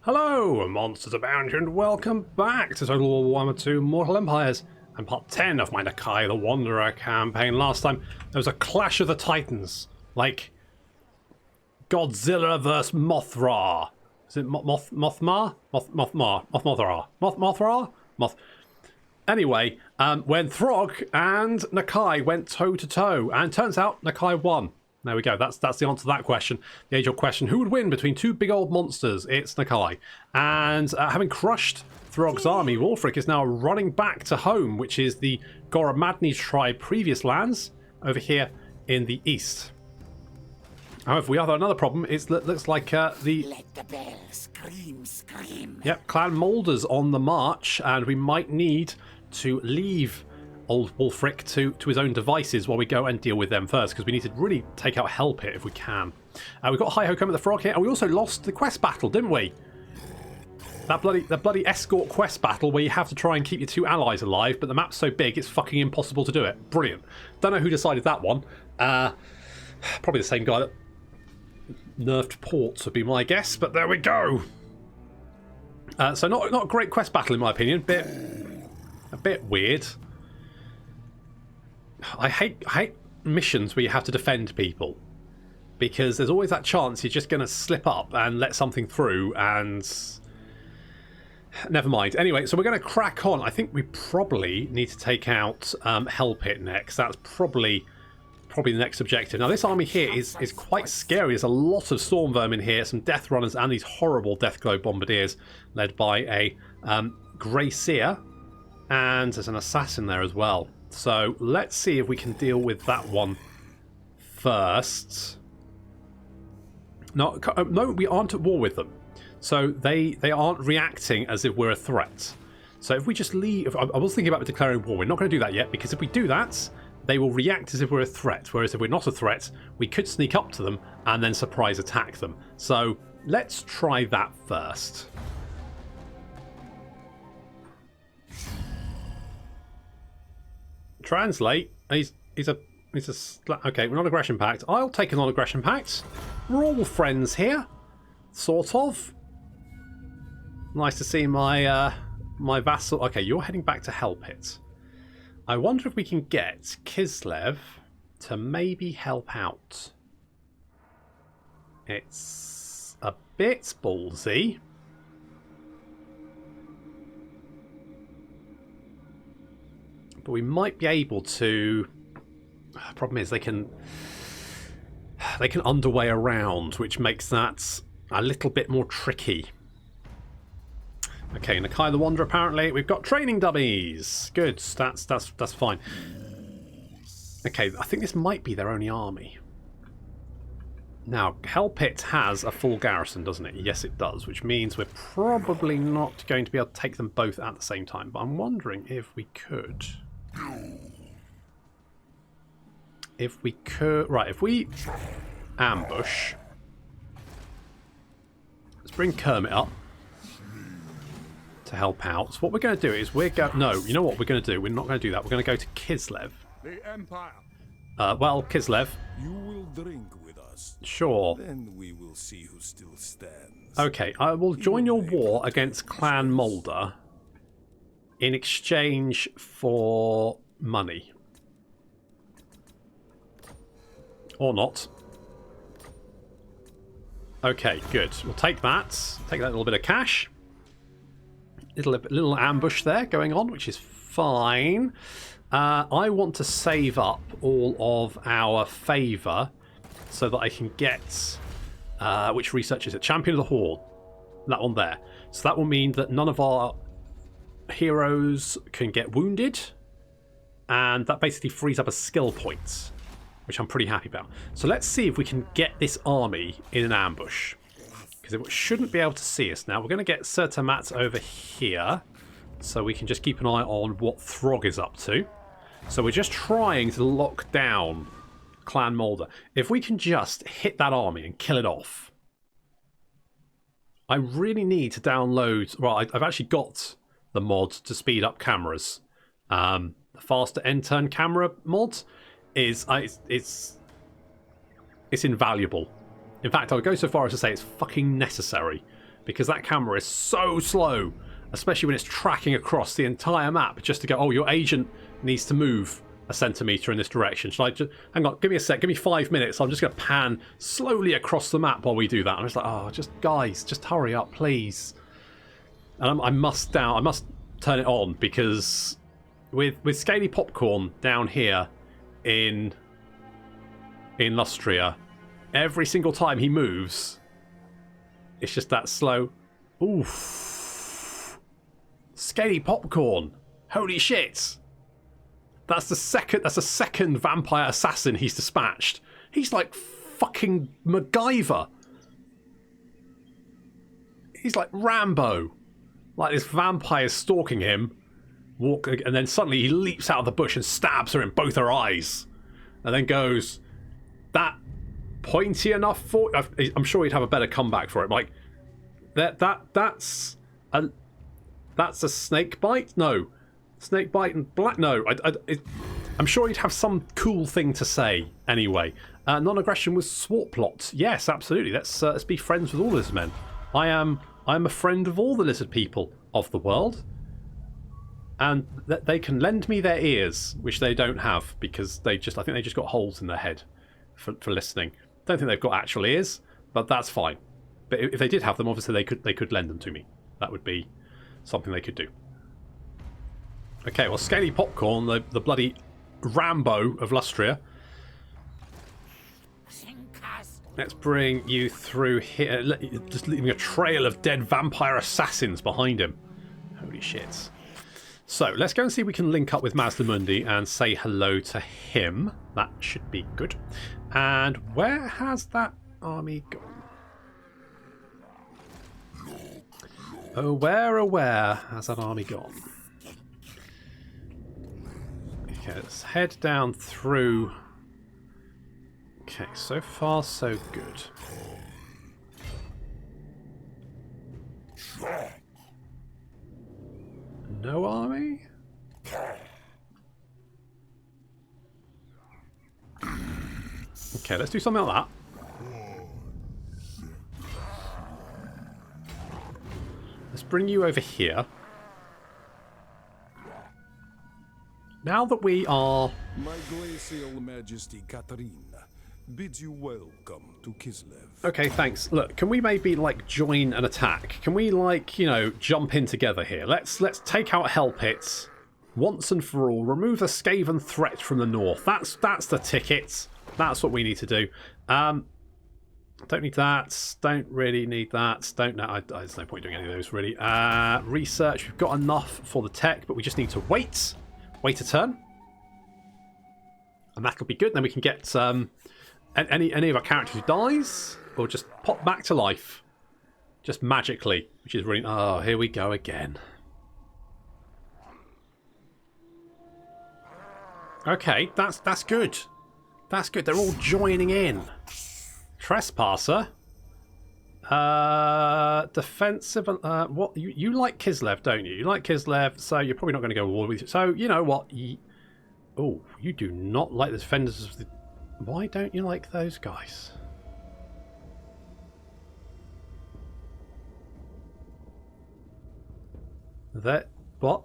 Hello, Monsters Abound, and welcome back to Total War Warhammer 2 Mortal Empires and part 10 of my Nakai the Wanderer campaign. Last time there was a clash of the titans, like Godzilla vs Mothra. Is it Mothra? Anyway, when Throg and Nakai went toe to toe, and turns out Nakai won. There we go. That's the answer to that question. The age-old question: who would win between two big old monsters? It's Nakai. And having crushed Throg's army, Wulfric is now running back to home, which is the Goromadni tribe previous lands over here in the east. However, we have another problem. It looks like Let the bell scream. Yep, Clan Moulder's on the march, and we might need to leave old Wulfric to his own devices while we go and deal with them first, because we need to really take out Hell Pit if we can. We've got Hi-Ho coming at the Frog here, and we also lost the quest battle, didn't we? That bloody escort quest battle where you have to try and keep your two allies alive, but the map's so big it's fucking impossible to do it. Brilliant. Don't know who decided that one. Probably the same guy that nerfed ports would be my guess, but there we go. So not a great quest battle in my opinion. A bit weird. I hate missions where you have to defend people, because there's always that chance you're just going to slip up and let something through, and never mind. Anyway, so we're going to crack on. I think we probably need to take out Hell Pit next. That's probably the next objective. Now this army here is quite scary. There's a lot of storm vermin here, some death runners, and these horrible Deathglow bombardiers led by a Grey Seer, and there's an assassin there as well. So let's see if we can deal with that one first. No, we aren't at war with them. So they aren't reacting as if we're a threat. So if we just leave... I was thinking about declaring war. We're not going to do that yet, because if we do that, they will react as if we're a threat. Whereas if we're not a threat, we could sneak up to them and then surprise attack them. So let's try that first. Translate. He's a okay. We're non-aggression pact. I'll take a non-aggression pact. We're all friends here, sort of. Nice to see my my vassal. Okay, you're heading back to Hell Pit. I wonder if we can get Kislev to maybe help out. It's a bit ballsy. But we might be able to... Problem is they can underway around, which makes that a little bit more tricky. Okay, Nakai the Wanderer apparently. We've got training dummies. Good, that's fine. Okay, I think this might be their only army. Now, Hell Pit has a full garrison, doesn't it? Yes, it does, which means we're probably not going to be able to take them both at the same time. But I'm wondering if we could... If we could... Right, if we ambush... Let's bring Kermit up to help out. So what we're going to do is we're going... No, you know what we're going to do? We're not going to do that. We're going to go to Kislev. The Empire. Well, Kislev. You will drink with us. Sure. Then we will see who still stands. Okay, I will join your war against Clan Moulder in exchange for money. Or not. Okay, good. We'll take that. Take that little bit of cash. Little ambush there going on, which is fine. I want to save up all of our favour so that I can get... which research is it? Champion of the Horde. That one there. So that will mean that none of our heroes can get wounded, and that basically frees up a skill point, which I'm pretty happy about. So let's see if we can get this army in an ambush, because it shouldn't be able to see us now. We're going to get Sertamat over here so we can just keep an eye on what Throg is up to. So we're just trying to lock down Clan Moulder. If we can just hit that army and kill it off. I really need to download... Well, I've actually got the mod to speed up cameras. The faster end-turn camera mod is it's invaluable. In fact, I would go so far as to say it's fucking necessary because that camera is so slow, especially when it's tracking across the entire map just to go, oh, your agent needs to move a centimetre in this direction. Should I just... Hang on, give me a sec, give me 5 minutes. I'm just going to pan slowly across the map while we do that. I'm just like, oh, just guys, just hurry up, please. And I must turn it on, because with Scaly Popcorn down here in Lustria, every single time he moves, it's just that slow. Oof. Scaly Popcorn. Holy shit. That's the second vampire assassin he's dispatched. He's like fucking MacGyver. He's like Rambo. Like this vampire stalking him, and then suddenly he leaps out of the bush and stabs her in both her eyes, and then goes, "That pointy enough for?" I'm sure he'd have a better comeback for it. Like that's a snake bite. No. Snake bite and black. No, I'm sure he'd have some cool thing to say anyway. Non-aggression was swart plot. Yes, absolutely. Let's be friends with all lizard men. I am a friend of all the lizard people of the world, and that they can lend me their ears, which they don't have because I think they just got holes in their head for listening. Don't think they've got actual ears, but that's fine. But if they did have them, obviously they could lend them to me. That would be something they could do. Okay, well, Scaly Popcorn, the bloody Rambo of Lustria. Let's bring you through here, just leaving a trail of dead vampire assassins behind him. Holy shit. So, let's go and see if we can link up with Mazdamundi and say hello to him. That should be good. And where has that army gone? Oh, where has that army gone? Okay, let's head down through. Okay, so far so good. No army? Okay, let's do something like that. Let's bring you over here. Now that we are... My glacial majesty Katarina bids you welcome to Kislev. Okay, thanks. Look, can we maybe, like, join an attack? Can we, like, you know, jump in together here? Let's take out Hell Pits once and for all. Remove the Skaven threat from the north. That's the ticket. That's what we need to do. Don't need that. Don't really need that. Don't know. There's no point doing any of those, really. Research. We've got enough for the tech, but we just need to wait. Wait a turn. And that could be good. Then we can get any of our characters who dies will just pop back to life. Just magically. Which is really... Oh, here we go again. Okay, that's good. That's good. They're all joining in. Trespasser. Defensive. What you like Kislev, don't you? You like Kislev, so you're probably not going to go to war with you. So you know what? Oh, you do not like the defenders of the. Why don't you like those guys? That what?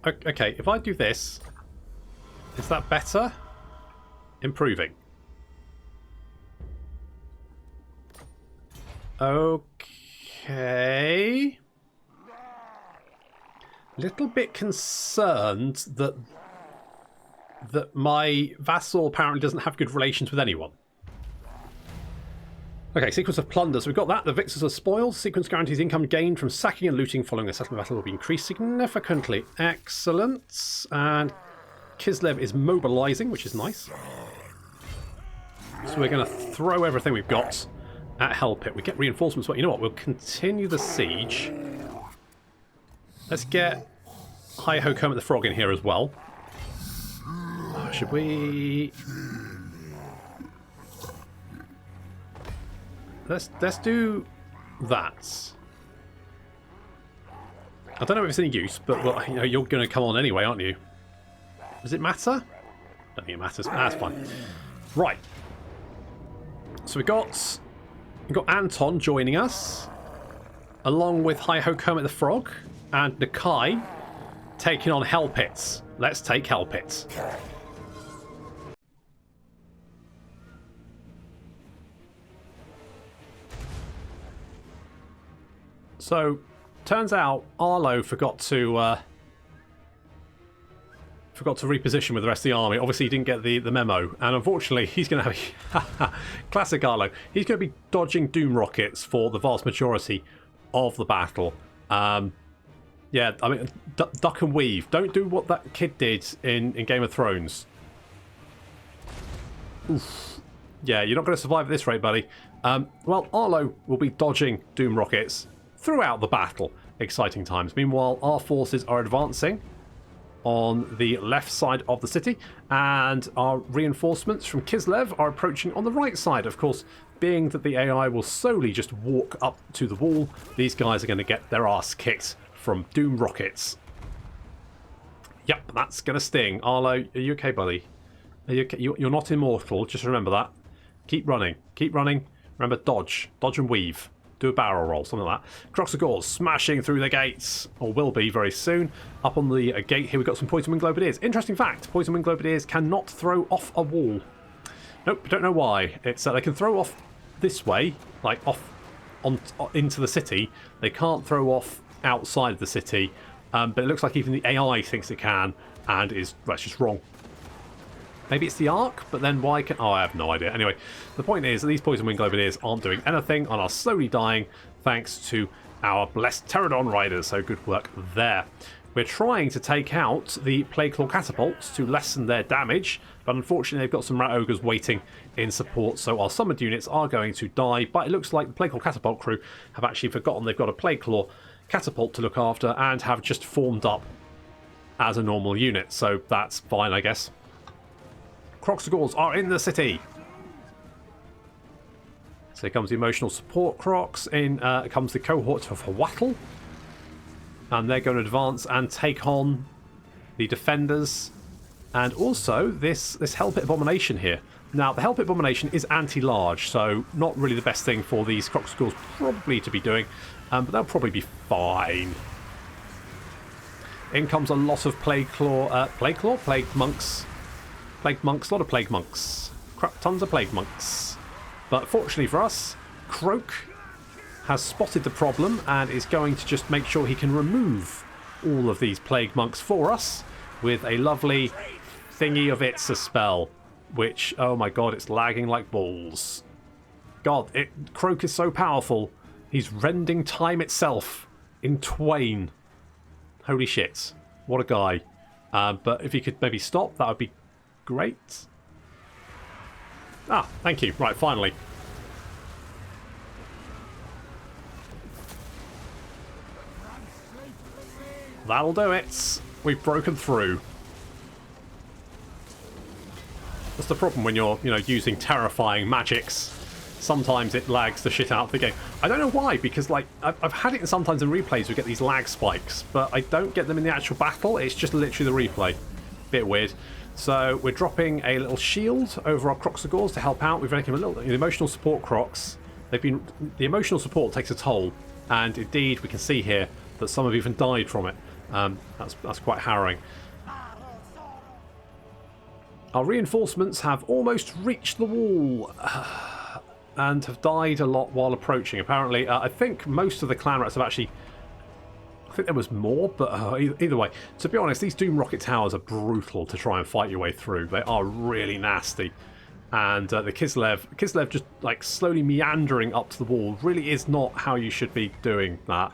Okay, if I do this, is that better? Improving. Okay. Little bit concerned that my vassal apparently doesn't have good relations with anyone. Okay, sequence of plunder. So we've got that. The victors are spoiled. Sequence guarantees income gained from sacking and looting following a settlement battle will be increased significantly. Excellent. And Kislev is mobilizing, which is nice. So we're going to throw everything we've got at Hell Pit. We get reinforcements, but you know what? We'll continue the siege. Let's get Hi-Ho Kermit the Frog in here as well. Should we... Let's do that. I don't know if it's any use, but well, you know, you're going to come on anyway, aren't you? Does it matter? I don't think it matters. That's fine. Right. So we've got Anton joining us. along with Hi-Ho Kermit the Frog and Nakai, taking on Hell Pits. Let's take Hell Pits. So, turns out Arlo forgot to reposition with the rest of the army. Obviously, he didn't get the memo, and unfortunately, he's going to have classic Arlo. He's going to be dodging doom rockets for the vast majority of the battle. Yeah, I mean, duck and weave. Don't do what that kid did in Game of Thrones. Oof. Yeah, you're not going to survive at this rate, buddy. Well, Arlo will be dodging doom rockets throughout the battle. Exciting times. Meanwhile, our forces are advancing on the left side of the city, and our reinforcements from Kislev are approaching on the right side. Of course, being that the AI will solely just walk up to the wall, these guys are going to get their ass kicked from doom rockets. Yep, that's going to sting. Arlo, are you okay, buddy? Are you okay? You're not immortal, just remember that. Keep running. Keep running. Remember, dodge. Dodge and weave. Do a barrel roll, something like that. Croxagores smashing through the gates, or will be very soon. Up on the gate here, we've got some Poison Wing Globadiers. Interesting fact, Poison Wing Globadiers cannot throw off a wall. Nope, don't know why. It's they can throw off this way, like off into the city. They can't throw off outside of the city, but it looks like even the AI thinks it can, and that's just wrong. Maybe it's the Ark, but then why can... Oh, I have no idea. Anyway, the point is that these Poison Wing Globadiers aren't doing anything and are slowly dying thanks to our blessed Pterodon Riders, so good work there. We're trying to take out the Plague Claw Catapults to lessen their damage, but unfortunately they've got some Rat Ogres waiting in support, so our summoned units are going to die, but it looks like the Plague Claw Catapult crew have actually forgotten they've got a Plague Claw Catapult to look after and have just formed up as a normal unit, so that's fine, I guess. Croxagores are in the city. So here comes the emotional support Crocs. In comes the cohort of Wattle. And they're going to advance and take on the defenders. And also this Hell Pit Abomination here. Now, the Hell Pit Abomination is anti-large, so not really the best thing for these Croxagores probably to be doing. But they'll probably be fine. In comes a lot of Plague Monks. Plague Monks, a lot of Plague Monks. Crap, tons of Plague Monks. But fortunately for us, Croak has spotted the problem and is going to just make sure he can remove all of these Plague Monks for us with a lovely thingy of it's a spell. Which, oh my god, it's lagging like balls. God, Croak is so powerful. He's rending time itself in twain. Holy shit. What a guy. But if he could maybe stop, that would be great. Ah, thank you. Right, finally. That'll do it. We've broken through. That's the problem when you're, using terrifying magics. Sometimes it lags the shit out of the game. I don't know why, because like I've had it sometimes in replays we get these lag spikes, but I don't get them in the actual battle. It's just literally the replay. Bit weird. So we're dropping a little shield over our Croxagores to help out. We've taken a little the emotional support Crocs. The emotional support takes a toll, and indeed we can see here that some have even died from it. That's quite harrowing. Our reinforcements have almost reached the wall and have died a lot while approaching. Apparently, I think most of the clan rats have actually... I think there was more, but either way. To be honest, these Doom Rocket Towers are brutal to try and fight your way through. They are really nasty. And the Kislev just like slowly meandering up to the wall really is not how you should be doing that.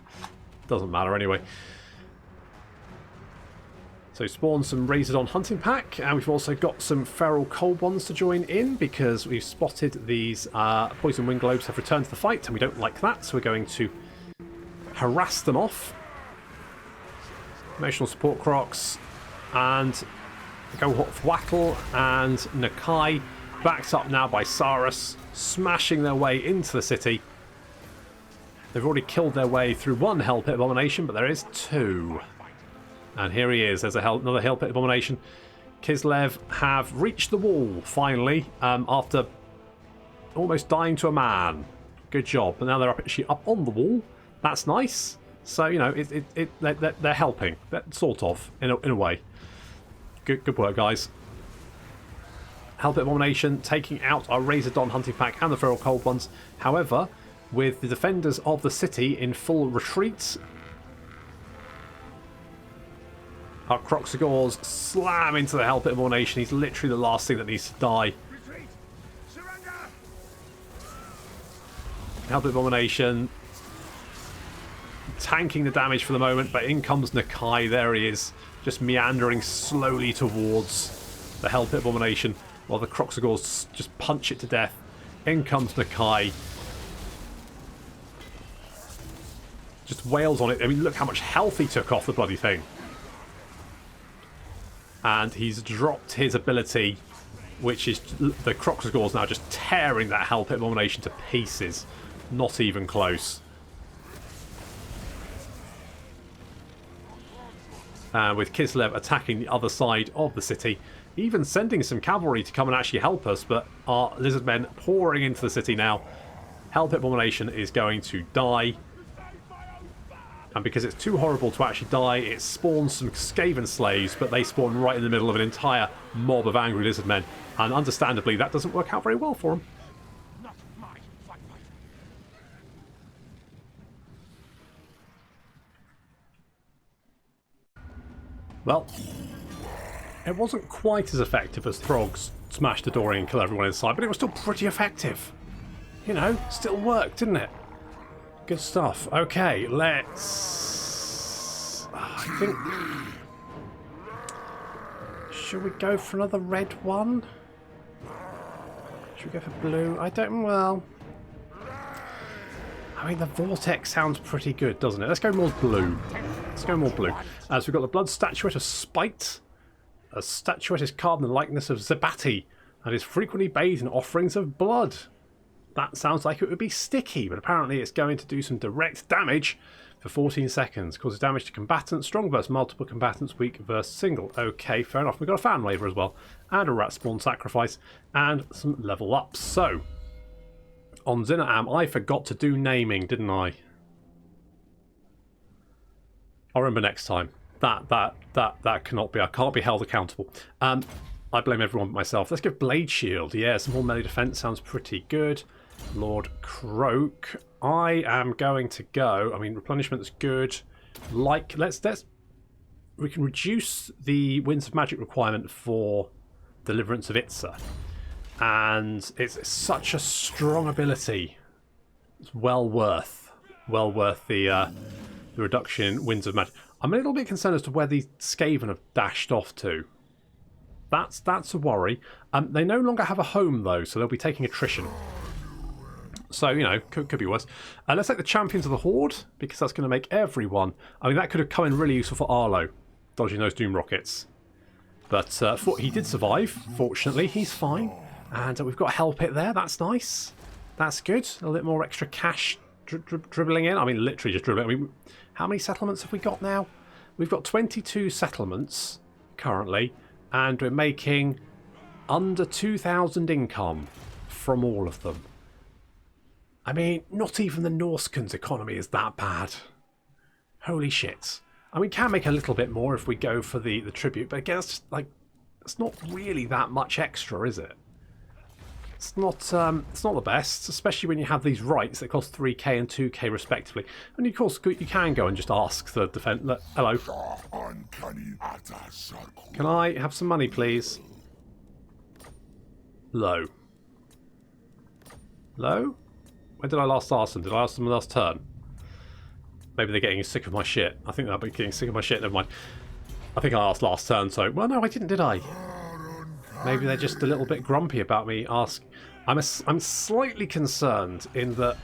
Doesn't matter anyway. So spawn some Razordon Hunting Pack, and we've also got some Feral Cold Ones to join in because we've spotted these Poison Wing Globes have returned to the fight, and we don't like that, so we're going to harass them off. Emotional Support Crocs and Cohort of Wattle and Nakai, backed up now by Sarus, smashing their way into the city. They've already killed their way through one Hell Pit Abomination, but there is two. And here he is. There's another Hell Pit Abomination. Kislev have reached the wall, finally, after almost dying to a man. Good job. But now they're actually up on the wall. That's nice. So, you know, they're helping. Sort of, in a way. Good work, guys. Helpit Abomination taking out our Razor-Don hunting pack and the Feral Cold ones. However, with the defenders of the city in full retreat, our Croxagores slam into the Helpit Abomination. He's literally the last thing that needs to die. Retreat! Surrender! Helpit Abomination tanking the damage for the moment, but in comes Nakai. There he is, just meandering slowly towards the Helpit Abomination, while the Croxagores just punch it to death. In comes Nakai. Just wails on it. I mean, look how much health he took off the bloody thing. And he's dropped his ability, which is the Croxagores now just tearing that Helpit Abomination to pieces. Not even close. With Kislev attacking the other side of the city, even sending some cavalry to come and actually help us, but our lizardmen pouring into the city now. Helpit Abomination is going to die. And because it's too horrible to actually die, it spawns some Skaven slaves, but they spawn right in the middle of an entire mob of angry lizardmen. And understandably, that doesn't work out very well for them. Not my fight. Well, it wasn't quite as effective as Throgs smash the door in and kill everyone inside, but it was still pretty effective. You know, still worked, didn't it? Good stuff. Okay, let's... I think... Should we go for another red one? Should we go for blue? I don't... Well... I mean, the Vortex sounds pretty good, doesn't it? Let's go more blue. Let's go more blue. So we've got the Blood Statuette of Spite. A statuette is carved in the likeness of Zabati and is frequently bathed in offerings of blood. That sounds like it would be sticky, but apparently it's going to do some direct damage for 14 seconds. Causes damage to combatants, strong versus multiple combatants, weak versus single. Okay, fair enough. We've got a fan waver as well, and a rat spawn sacrifice, and some level ups. So, on Zina'am, I forgot to do naming, didn't I? I'll remember next time. That cannot be. I can't be held accountable. I blame everyone but myself. Let's give Blade Shield. Yeah, some more melee defense sounds pretty good. Lord Croak. I am going to go. I mean, replenishment's good. Like, let's. We can reduce the Winds of Magic requirement for Deliverance of Itza, and it's such a strong ability. It's well worth the reduction in Winds of Magic. I'm a little bit concerned as to where these Skaven have dashed off to. That's a worry. They no longer have a home, though, so they'll be taking attrition. So, you know, could be worse. Let's take the Champions of the Horde, because that's going to make everyone... I mean, that could have come in really useful for Arlo, dodging those Doom Rockets. But he did survive, fortunately. He's fine. And we've got Helpit there. That's nice. That's good. A little bit more extra cash dribbling in. I mean, literally just dribbling. I mean, how many settlements have we got now? We've got 22 settlements currently, and we're making under 2,000 income from all of them. I mean, not even the Norskens economy is that bad. Holy shit. I mean, we can make a little bit more if we go for the tribute, but again, it's just like, it's not really that much extra, is it? It's not the best, especially when you have these rights that cost 3k and 2k respectively. And of course, you can go and just ask the defense. Hello. Can I have some money, please? Low. Low? When did I last ask them? Did I ask them last turn? Maybe they're getting sick of my shit. I think they'll be getting sick of my shit. Never mind. I think I asked last turn, so... Well, no, I didn't, did I? Maybe they're just a little bit grumpy about me asking. I'm slightly concerned in that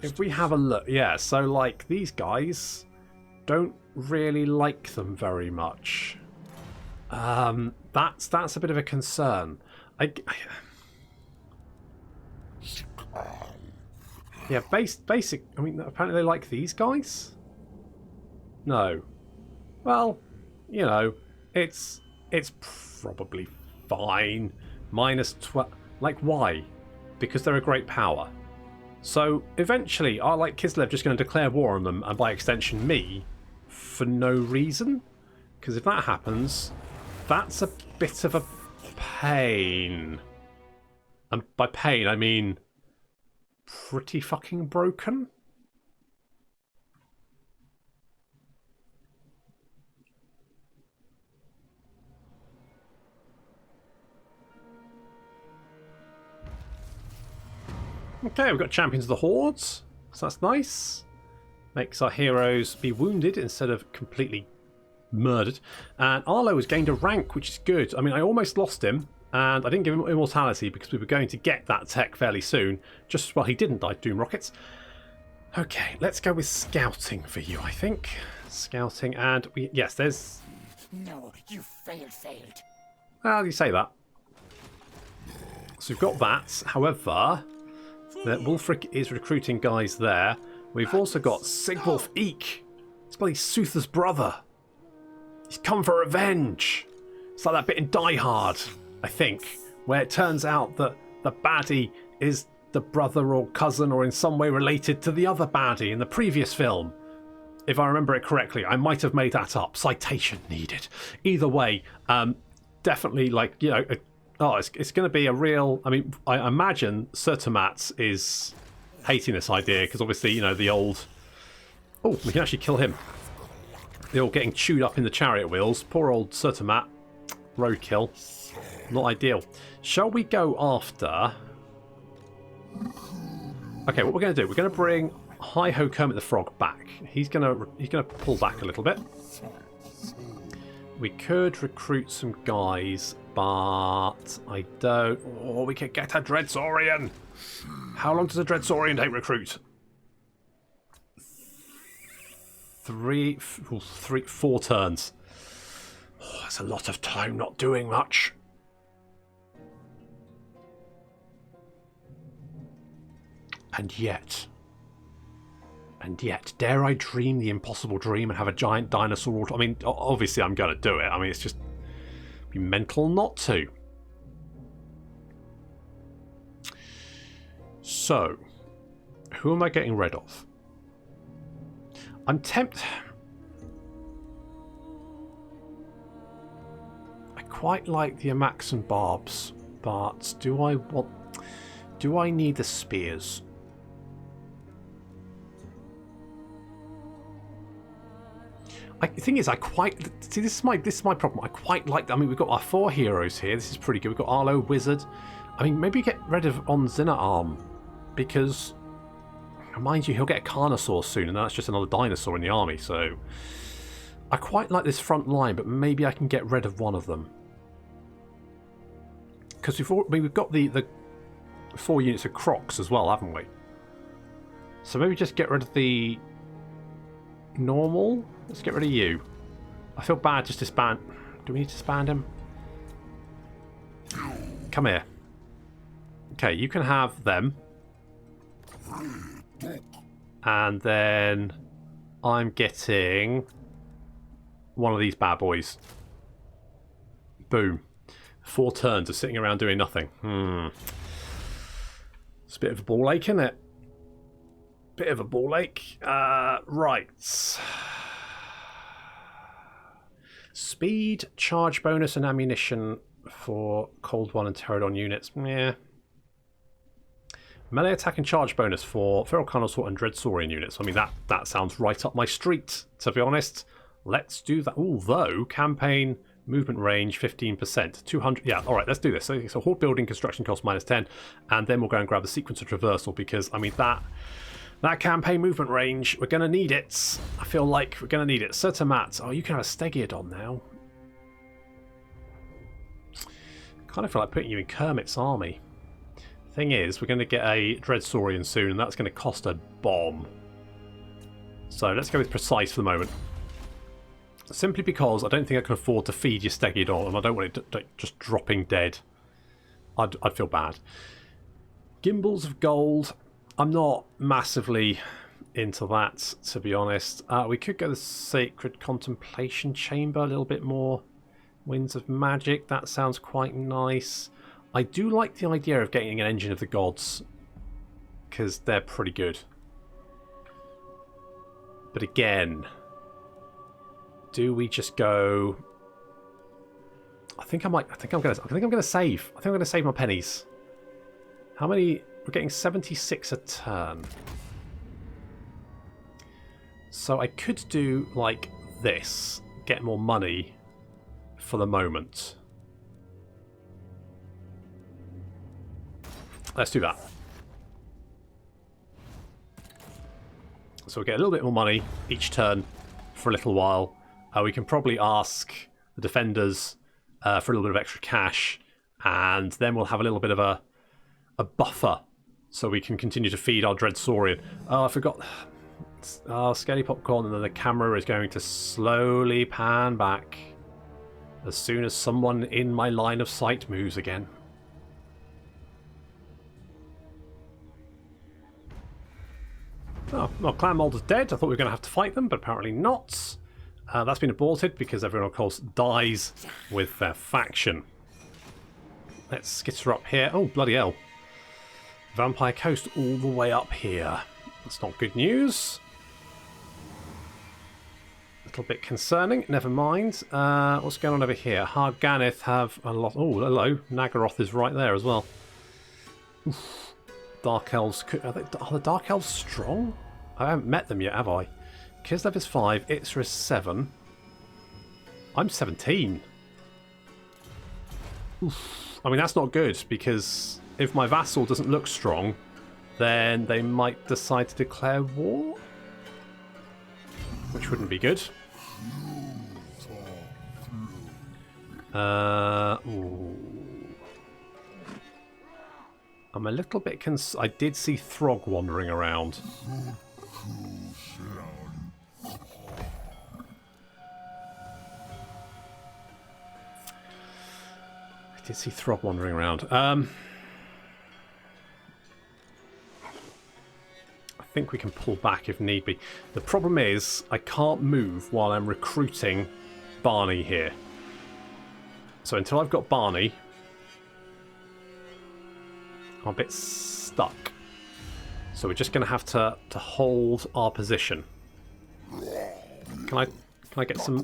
if we have a look, yeah, so like these guys don't really like them very much. That's a bit of a concern. Yeah, basic. I mean, apparently they like these guys. No. Well, you know, it's probably fine. -12. Like, why? Because they're a great power. So eventually, are like Kislev just going to declare war on them, and by extension me, for no reason? Because if that happens, that's a bit of a pain. And by pain, I mean pretty fucking broken. Okay, we've got Champions of the Hordes, so that's nice. Makes our heroes be wounded instead of completely murdered. And Arlo has gained a rank, which is good. I mean, I almost lost him, and I didn't give him immortality because we were going to get that tech fairly soon. Just, well, he didn't die, Doom Rockets. Okay, let's go with scouting for you, I think. Scouting, and yes, there's... No, you failed. Well, you say that. So we've got that. However... that Wulfric is recruiting guys there. We've also got Sigwulf Eek. It's bloody Suther's brother. He's come for revenge. It's like that bit in Die Hard, I think, where it turns out that the baddie is the brother or cousin or in some way related to the other baddie in the previous film. If I remember it correctly, I might have made that up. Citation needed. Either way, definitely, like, you know... oh, it's going to be a real... I mean, I imagine Sertomat is hating this idea because obviously, you know, the old... oh, we can actually kill him. They're all getting chewed up in the chariot wheels. Poor old Sertomat. Roadkill. Not ideal. Shall we go after... okay, what we're going to do, we're going to bring Hi-Ho Kermit the Frog back. He's going to pull back a little bit. We could recruit some guys... but I don't... oh, we could get a Dreadsaurian. How long does a Dreadsaurian take recruit? 4 turns. Oh, that's a lot of time not doing much. And yet, dare I dream the impossible dream and have a giant dinosaur? I mean, obviously I'm going to do it. I mean, it's just... be mental not to. So, who am I getting rid of? I'm tempted... I quite like the Amaxon Barbs, but do I want... do I need the spears? The thing is, I quite... see, this is my problem. I quite like... I mean, we've got our 4 heroes here. This is pretty good. We've got Arlo, Wizard. I mean, maybe get rid of Onzina Arm, because, mind you, he'll get a Carnosaur soon, and that's just another dinosaur in the army, so... I quite like this front line, but maybe I can get rid of one of them. Because we've got the 4 units of Crocs as well, haven't we? So maybe just get rid of the... normal? Let's get rid of you. I feel bad just disband... do we need to disband him? Come here. Okay, you can have them. And then I'm getting one of these bad boys. Boom. 4 turns of sitting around doing nothing. It's a bit of a ball ache, isn't it? Bit of a ball ache. Right. Speed, charge bonus, and ammunition for Cold One and Pterodon units. Yeah. Melee attack and charge bonus for Feral Carnosaur and Dreadsaurian units. I mean, that sounds right up my street, to be honest. Let's do that. Although, campaign movement range 15%. 200. Yeah, alright, let's do this. So horde building, construction cost -10. And then we'll go and grab the sequence of traversal because, I mean, that campaign movement range, we're going to need it. I feel like we're going to need it. Sertomat. Oh, you can have a Stegiodon now. Kind of feel like putting you in Kermit's army. Thing is, we're going to get a Dreadsaurian soon, and that's going to cost a bomb. So let's go with Precise for the moment. Simply because I don't think I can afford to feed your Stegiodon, and I don't want it just dropping dead. I'd feel bad. Gimbals of Gold. I'm not massively into that, to be honest. We could go the Sacred Contemplation Chamber a little bit more. Winds of Magic, that sounds quite nice. I do like the idea of getting an Engine of the Gods because they're pretty good. But again, do we just go? I think I'm gonna save. I think I'm gonna save my pennies. How many? We're getting 76 a turn. So I could do like this, get more money for the moment. Let's do that. So we'll get a little bit more money each turn for a little while. We can probably ask the defenders for a little bit of extra cash, and then we'll have a little bit of a buffer so we can continue to feed our Dread Saurian. Oh, I forgot. Scaly Popcorn, and then the camera is going to slowly pan back as soon as someone in my line of sight moves again. Oh, well, Clan Moulder's dead. I thought we were going to have to fight them, but apparently not. That's been aborted because everyone, of course, dies with their faction. Let's skitter up here. Oh, bloody hell. Vampire Coast all the way up here. That's not good news. A little bit concerning. Never mind. What's going on over here? Harganeth have a lot. Oh, hello. Nagaroth is right there as well. Oof. Dark Elves. Are the Dark Elves strong? I haven't met them yet, have I? Kislev is 5. Itzra is 7. I'm 17. Oof. I mean, that's not good, because if my vassal doesn't look strong, then they might decide to declare war, which wouldn't be good. Ooh. I'm a little bit I did see Throg wandering around. I did see Throg wandering around. I think we can pull back if need be. The problem is I can't move while I'm recruiting Barney here. So until I've got Barney, I'm a bit stuck. So we're just going to have to hold our position. Can I get some?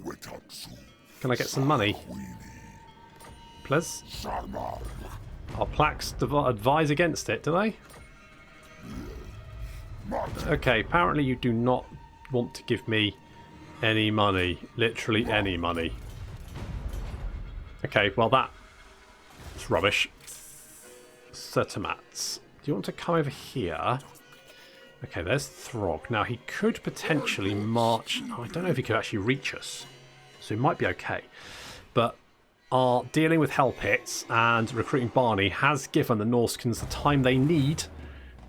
Can I get some money? Please. Our plaques advise against it, do they? Okay. Apparently, you do not want to give me any money. Literally any money. Okay. Well, that's rubbish. Sertomats. Do you want to come over here? Okay, there's Throg. Now, he could potentially march. Oh, I don't know if he could actually reach us. So he might be okay. But our dealing with Hell Pits and recruiting Barney has given the Norskins the time they need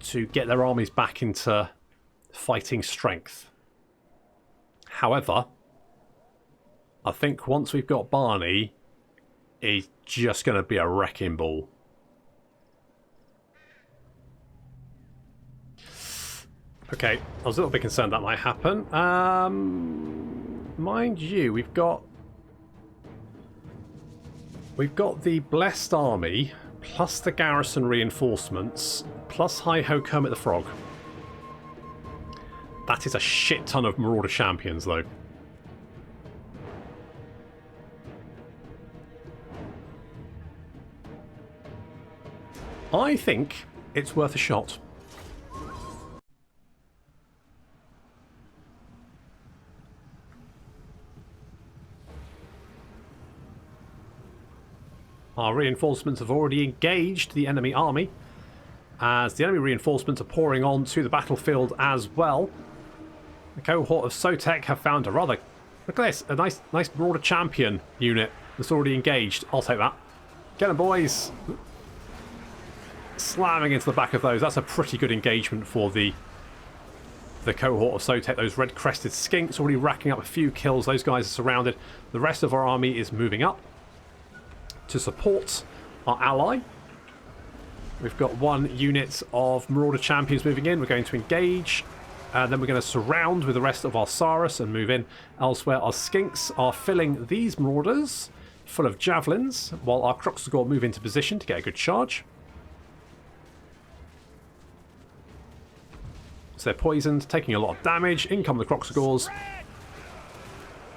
to get their armies back into fighting strength. However, I think once we've got Barney, he's just going to be a wrecking ball. Okay, I was a little bit concerned that might happen. Mind you, we've got the Blessed Army, plus the garrison reinforcements, plus Hi-Ho Kermit the Frog. That is a shit ton of Marauder champions, though. I think it's worth a shot. Our reinforcements have already engaged the enemy army, as the enemy reinforcements are pouring on to the battlefield as well. The cohort of Sotek have found a rather... Look at this, a nice Marauder champion unit that's already engaged. I'll take that. Get them, boys! Slamming into the back of those. That's a pretty good engagement for the cohort of Sotek. Those red-crested skinks already racking up a few kills. Those guys are surrounded. The rest of our army is moving up to support our ally. We've got one unit of Marauder champions moving in. We're going to engage. Then we're going to surround with the rest of our Saurus and move in elsewhere. Our Skinks are filling these Marauders full of javelins, while our Kroxagor move into position to get a good charge. So they're poisoned, taking a lot of damage. In come the Croxagores.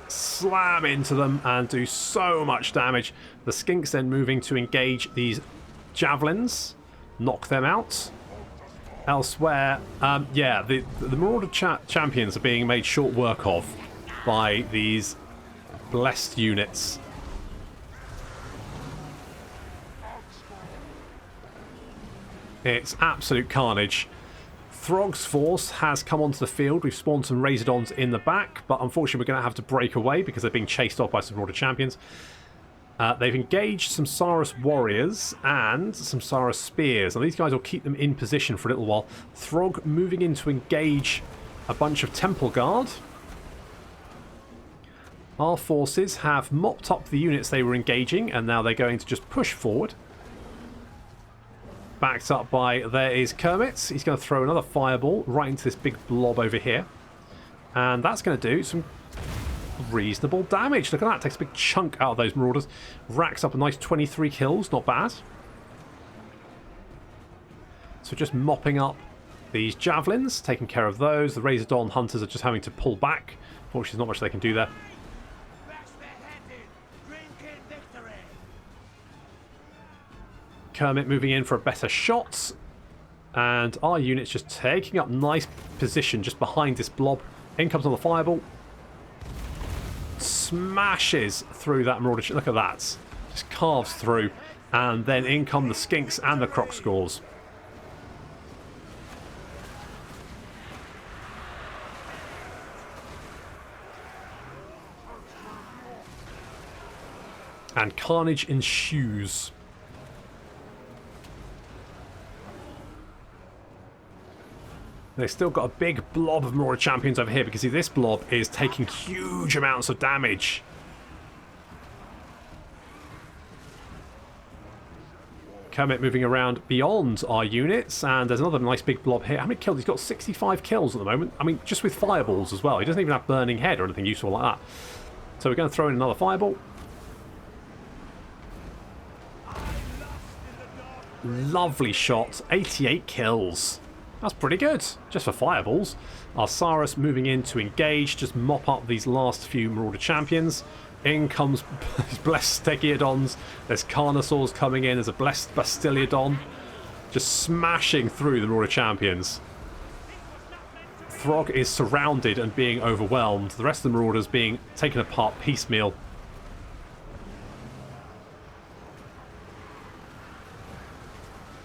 Slam into them and do so much damage. The Skinks then moving to engage these javelins. Knock them out. Elsewhere, yeah, the Marauder champions are being made short work of by these blessed units. It's absolute carnage. Throg's force has come onto the field. We've spawned some Razordons in the back, but unfortunately we're going to have to break away because they're being chased off by some Marauder champions. They've engaged some Saurus warriors and some Saurus spears. And these guys will keep them in position for a little while. Throg moving in to engage a bunch of Temple Guard. Our forces have mopped up the units they were engaging, and now they're going to just push forward. Backed up by, there is Kermit. He's going to throw another fireball right into this big blob over here. And that's going to do some reasonable damage. Look at that. Takes a big chunk out of those Marauders. Racks up a nice 23 kills. Not bad. So just mopping up these javelins, taking care of those. The Razordon hunters are just having to pull back. Unfortunately, there's not much they can do there. Kermit moving in for a better shot. And our unit's just taking up nice position just behind this blob. In comes on the fireball. Smashes through that Marauder. Look at that. Just carves through. And then in come the Skinks and the Croxagores. And carnage ensues. They've still got a big blob of Marauder champions over here because see, this blob is taking huge amounts of damage. Kermit moving around beyond our units, and there's another nice big blob here. How many kills? He's got 65 kills at the moment. I mean, just with fireballs as well. He doesn't even have burning head or anything useful like that. So we're going to throw in another fireball. Lovely shot. 88 kills. That's pretty good, just for fireballs. Our Saurus moving in to engage, just mop up these last few Marauder champions. In comes blessed Stegiodons. There's Carnosaurs coming in. There's a blessed Bastiliodon. Just smashing through the Marauder champions. Throg is surrounded and being overwhelmed. The rest of the Marauders being taken apart piecemeal.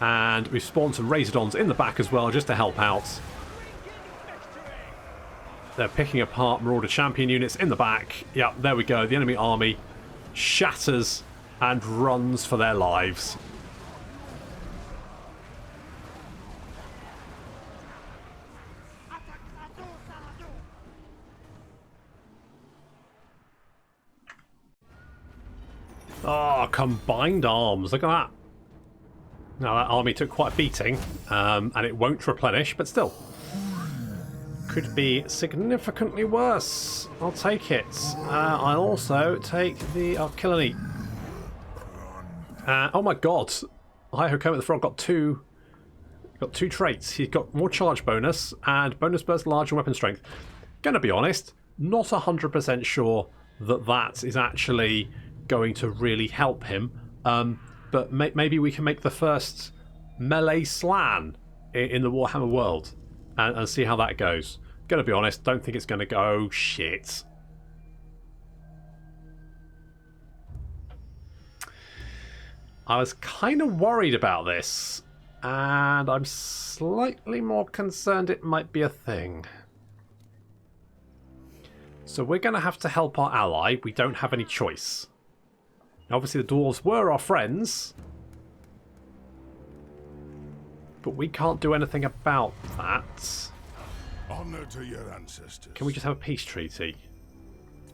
And we've spawned some Razordons in the back as well, just to help out. They're picking apart Marauder champion units in the back. Yep, there we go. The enemy army shatters and runs for their lives. Oh, combined arms. Look at that. Now that army took quite a beating, and it won't replenish, but still. Could be significantly worse. I'll take it. I'll also take the Artillery. Oh my god. Hi-Ho Kermit the Frog got two traits. He's got more charge bonus and bonus burst large and weapon strength. Gonna be honest, not 100% sure that is actually going to really help him. But maybe we can make the first melee slan in the Warhammer world and see how that goes. Gonna be honest, don't think it's gonna go shit. I was kind of worried about this, and I'm slightly more concerned it might be a thing. So we're gonna have to help our ally. We don't have any choice. Obviously the dwarves were our friends, but we can't do anything about that. Honor to your ancestors. Can we just have a peace treaty?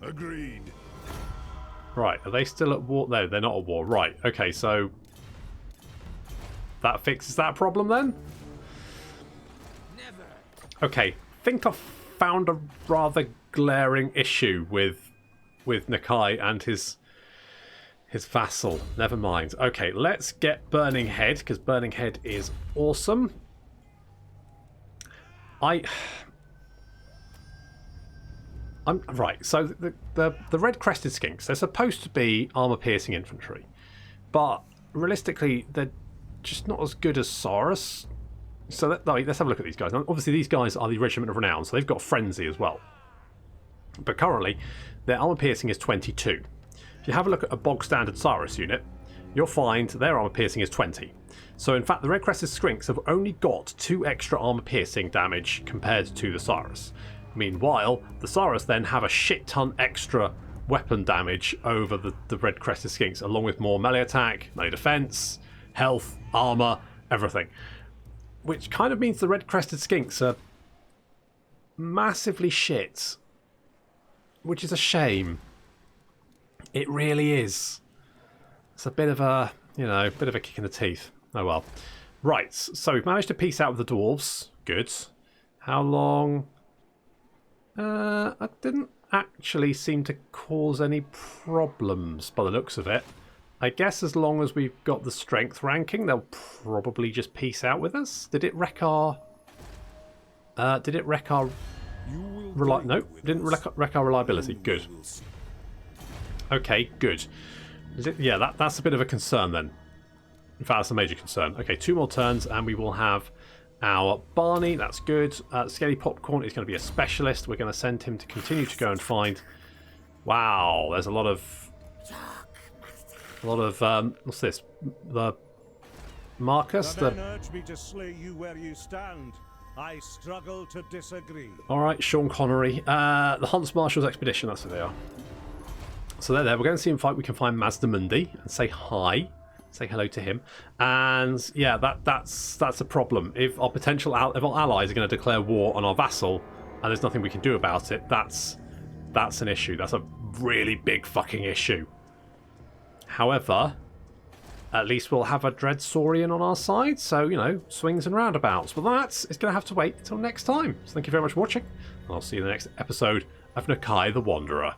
Agreed. Right, are they still at war? No, they're not at war. Right, okay, so that fixes that problem then? Never. Okay, think I've found a rather glaring issue with Nakai and his vassal. Never mind. Okay, let's get Burning Head, because Burning Head is awesome. I'm right. So the red crested skinks, they're supposed to be armor piercing infantry, but realistically they're just not as good as Saurus. So let's have a look at these guys. Now, obviously these guys are the Regiment of Renown, so they've got frenzy as well. But currently their armor piercing is 22. If you have a look at a bog standard Saurus unit, you'll find their armor piercing is 20. So in fact the red crested skinks have only got 2 extra armor piercing damage compared to the Saurus. Meanwhile, the Saurus then have a shit ton extra weapon damage over the red crested skinks, along with more melee attack, melee defense, health, armor, everything. Which kind of means the red crested skinks are massively shit. Which is a shame. It really is. It's a bit of a, bit of a kick in the teeth. Oh well. Right, so we've managed to piece out with the dwarves. Good. How long? I didn't actually seem to cause any problems by the looks of it. I guess as long as we've got the strength ranking, they'll probably just peace out with us. Did it wreck our... No, didn't wreck our reliability. Good. Okay, good. Yeah, that's a bit of a concern then. In fact, that's a major concern. Okay, 2 more turns and we will have our Barney. That's good. Scaly Popcorn is going to be a specialist. We're going to send him to continue to go and find... Wow, there's a lot of... what's this? The Marcus? Don't urge me to slay you where you stand. I struggle to disagree. Alright, Sean Connery. The Hunts Marshal's Expedition, that's who they are. So they're there. We're going to see him fight. We can find Mazdamundi and say hi. Say hello to him. And yeah, that's a problem. If our if our allies are going to declare war on our vassal and there's nothing we can do about it, that's an issue. That's a really big fucking issue. However, at least we'll have a Dread Saurian on our side, so, swings and roundabouts. But that is going to have to wait until next time. So thank you very much for watching, and I'll see you in the next episode of Nakai the Wanderer.